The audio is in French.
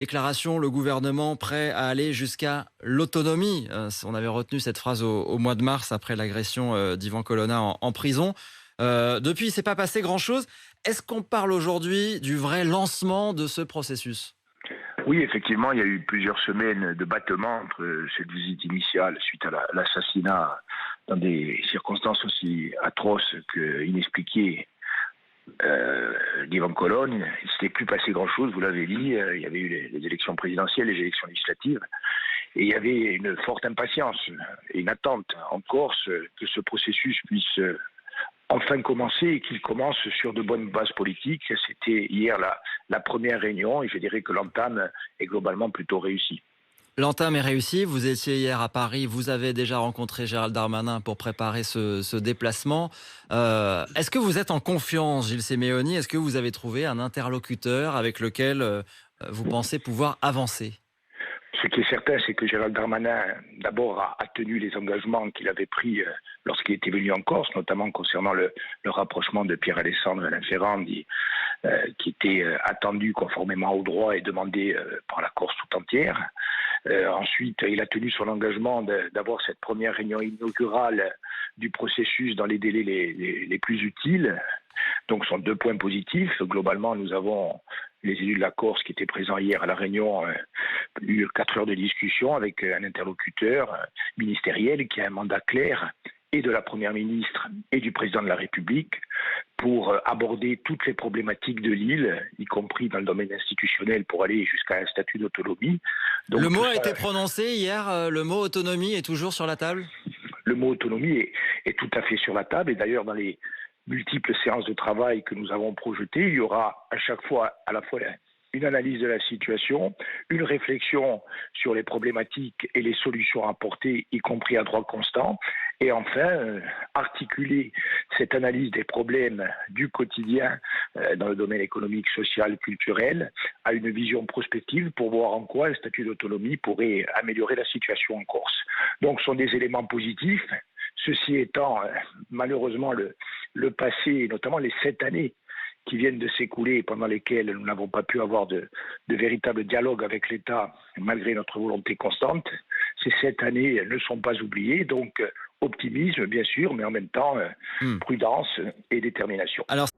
Déclaration, le gouvernement prêt à aller jusqu'à l'autonomie. On avait retenu cette phrase au mois de mars après l'agression d'Ivan Colonna en prison. Depuis, il ne s'est pas passé grand-chose. Est-ce qu'on parle aujourd'hui du vrai lancement de ce processus? Oui, effectivement, il y a eu plusieurs semaines de battements entre cette visite initiale suite à l'assassinat dans des circonstances aussi atroces que inexpliquées d'Ivan Colonna. Il ne s'était plus passé grand-chose, vous l'avez dit. Il y avait eu les élections présidentielles, les élections législatives. Et il y avait une forte impatience et une attente en Corse que ce processus puisse enfin commencer et qu'il commence sur de bonnes bases politiques. C'était hier la première réunion et je dirais que l'entame est globalement plutôt réussie. L'entame est réussie. Vous étiez hier à Paris. Vous avez déjà rencontré Gérald Darmanin pour préparer ce déplacement. Est-ce que vous êtes en confiance, Gilles Séméoni? Est-ce que vous avez trouvé un interlocuteur avec lequel vous pensez pouvoir avancer? Ce qui est certain, c'est que Gérald Darmanin, d'abord, a tenu les engagements qu'il avait pris lorsqu'il était venu en Corse, notamment concernant le rapprochement de Pierre-Alessandre et Ferrand, qui était attendu conformément au droit et demandé par la Corse tout entière. Ensuite, il a tenu son engagement d'avoir cette première réunion inaugurale du processus dans les délais les plus utiles. Donc, ce sont deux points positifs. Globalement, nous avons les élus de la Corse qui étaient présents hier à la réunion, eu 4 heures de discussion avec un interlocuteur ministériel qui a un mandat clair et de la Première ministre et du Président de la République pour aborder toutes les problématiques de l'île, y compris dans le domaine institutionnel, pour aller jusqu'à un statut d'autonomie. Donc, Le mot a ça, été prononcé hier. Le mot autonomie est toujours sur la table? le mot autonomie est tout à fait sur la table. Et d'ailleurs, dans les multiples séances de travail que nous avons projetées, il y aura à chaque fois à la fois une analyse de la situation, une réflexion sur les problématiques et les solutions à apporter, y compris à droit constant, et enfin articuler cette analyse des problèmes du quotidien dans le domaine économique, social, culturel, à une vision prospective pour voir en quoi un statut d'autonomie pourrait améliorer la situation en Corse. Donc ce sont des éléments positifs. Ceci étant, malheureusement, le passé, notamment les 7 années qui viennent de s'écouler, pendant lesquelles nous n'avons pas pu avoir de véritable dialogue avec l'État, malgré notre volonté constante, ces 7 années ne sont pas oubliées. Donc, optimisme, bien sûr, mais en même temps, Hmm. prudence et détermination. Alors,